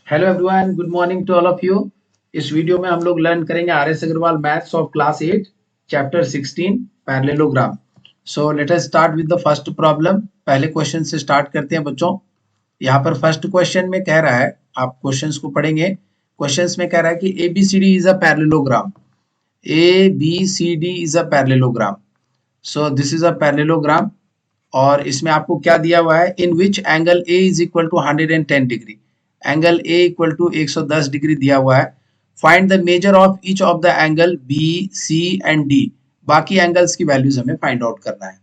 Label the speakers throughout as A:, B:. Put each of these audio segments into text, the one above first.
A: Hello everyone, good morning to all of you. इस video में हम लोग लर्न करेंगे R S. Agarwal maths of class 8 chapter 16 parallelogram. So let us start with the first problem. पहले question से start करते हैं बच्चों। यहाँ पर फर्स्ट क्वेश्चन में कह रहा है, आप क्वेश्चंस को पढ़ेंगे। क्वेश्चंस में कह रहा है कि ABCD is a parallelogram. ABCD is a parallelogram. So this is a parallelogram और इसमें आपको क्या दिया हुआ है, in which angle A is equal to 110 degree. Angle A equal to 110 degree दिया हुआ है। Find the measure of each of the angle B C and D. बाकी एंगल्स की वैल्यूज हमें फाइंड आउट करना है।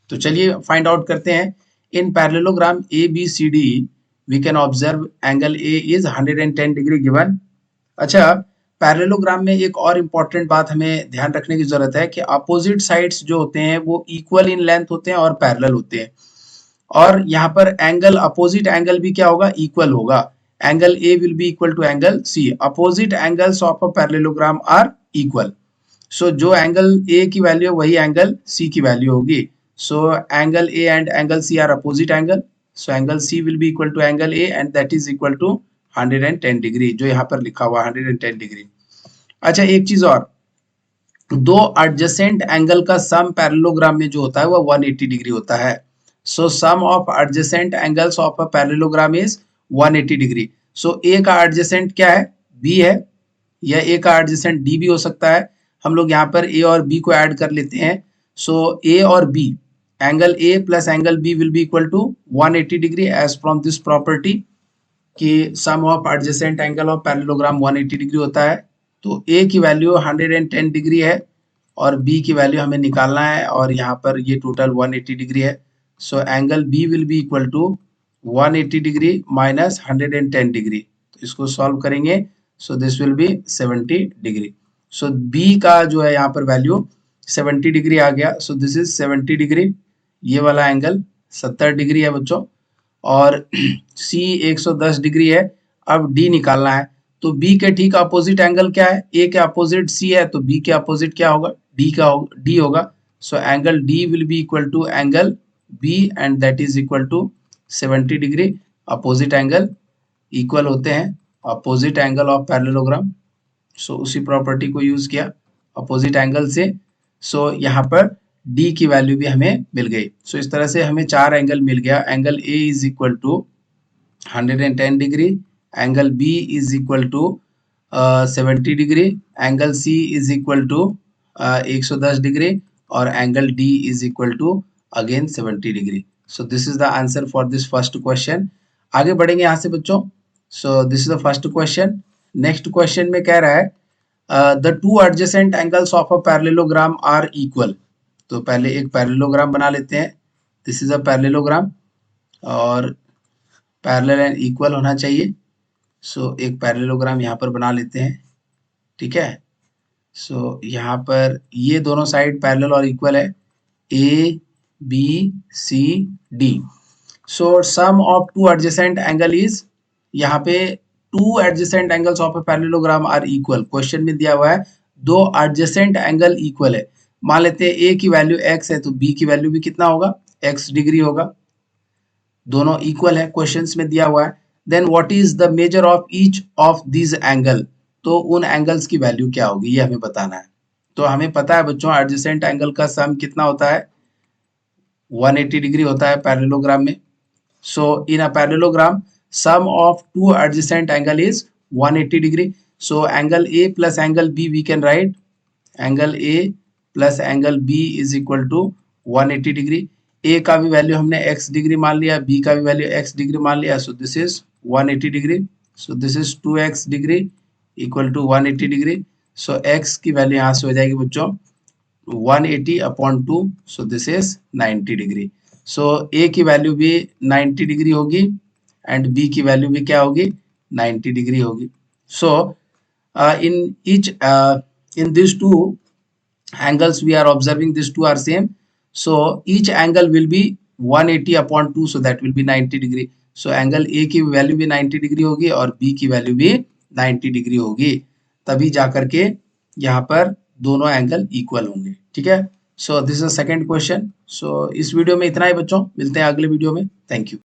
A: तो चलिए फाइंड आउट करते हैं। In parallelogram A B C D we can observe angle A is 110 degree given. अच्छा, पैरेललोग्राम में एक और इम्पॉर्टेंट बात हमें ध्यान रखने की जरूरत है कि अपोजिट साइड्स जो होते हैं वो इक्वल इन लेंथ होते हैं और पैरेलल होते हैं। और यहाँ पर एंगल, अपोजिट एंगल भी क्या होगा, इक्वल होगा। Angle A will be equal to angle C. Opposite angles of a parallelogram are equal. So जो एंगल ए की वैल्यू है वही एंगल सी की वैल्यू होगी। So angle A and angle C are opposite angle. So angle C will be equal to angle A and that is equal to 110 degree, जो यहाँ पर लिखा हुआ 110 डिग्री। अच्छा, एक चीज और, दो एडजेसेंट एंगल का सम पैरेललोग्राम में जो होता है वो 180 डिग्री होता है। So sum of adjacent angles of a parallelogram is 180 degree. So A का एडजेसेंट क्या है, बी है, या ए का एडजेसेंट डी भी हो सकता है। हम लोग यहाँ पर ए और बी को ऐड कर लेते हैं। सो ए और B, angle A plus angle B will be equal to 180 degree as from this property कि sum of adjacent angle of parallelogram 180 degree होता है। तो ए की वैल्यू 110 डिग्री है और बी की वैल्यू हमें निकालना है, और यहाँ पर ये टोटल 180 डिग्री है। So angle B will be equal to 180 degree minus 110 degree. तो इसको सॉल्व करेंगे, so this will be 70 degree. So B का जो है यहाँ पर वैल्यू 70 डिग्री आ गया। सो दिस इज 70 डिग्री। ये वाला एंगल 70 डिग्री है बच्चों, और C 110 डिग्री है। अब D निकालना है, तो B के ठीक अपोजिट एंगल क्या है, A के अपोजिट C है, तो B के अपोजिट क्या होगा, D होगा। So angle D will be equal to angle B and that is equal to 70 degree. Opposite angle equal होते हैं, opposite angle of parallelogram. So उसी प्रॉपर्टी को यूज किया अपोजिट एंगल से। सो यहाँ पर डी की वैल्यू भी हमें मिल गई। सो इस तरह से हमें चार एंगल मिल गया। Angle A is equal to 110 degree, angle B is equal to 70 degree, angle C is equal to 110 degree, और angle D is equal to again 70 degree. So this is the answer for this first question. आगे बढ़ेंगे यहाँ से बच्चों। So this is the first question. Next question में कह रहा है the two adjacent angles of a parallelogram are equal. तो पहले एक पैरेललोग्राम बना लेते हैं। दिस इज अ पैरेललोग्राम और पैरेलल एंड इक्वल होना चाहिए। सो एक पैरेललोग्राम यहाँ पर बना लेते हैं, ठीक है। सो यहाँ पर ये दोनों साइड पैरेलल और इक्वल है, A B C D. So sum of two adjacent angle is, यहाँ पे two adjacent angles of a parallelogram are equal. Question में दिया हुआ है दो एडजेसेंट एंगल इक्वल है। मान लेते हैं ए की वैल्यू x है तो b की वैल्यू भी कितना होगा, x डिग्री होगा। दोनों इक्वल है, क्वेश्चंस में दिया हुआ है। Then what is the measure of each of this angle. तो उन एंगल्स की वैल्यू क्या होगी ये हमें बताना है। तो हमें पता है बच्चों एडजेसेंट एंगल का सम कितना होता है, 180 डिग्री होता है पैरेललोग्राम में। So in a parallelogram, sum of two adjacent angle is 180 degree. So angle A plus angle B we can write angle A plus angle B is equal to 180 degree. A का भी value हमने x degree मान लिया, B का भी value x degree मान लिया. So this is 180 degree. So this is 2x degree equal to 180 degree. So x की वैल्यू यहाँ से हो जाएगी बच्चों 180 upon 2, so this is 90 degree. So A की वैल्यू भी 90 डिग्री होगी एंड बी की वैल्यू भी क्या होगी, 90 डिग्री होगी। So in each in this two angles we are observing, these two are same, so each angle will be 180 upon 2, so that will be 90 degree. So angle A की value भी 90 degree होगी और B की value भी 90 degree होगी, तभी जाकर के यहाँ पर दोनों एंगल इक्वल होंगे, ठीक है। So this is second question. So इस वीडियो में इतना ही बच्चों, मिलते हैं अगले वीडियो में। Thank you.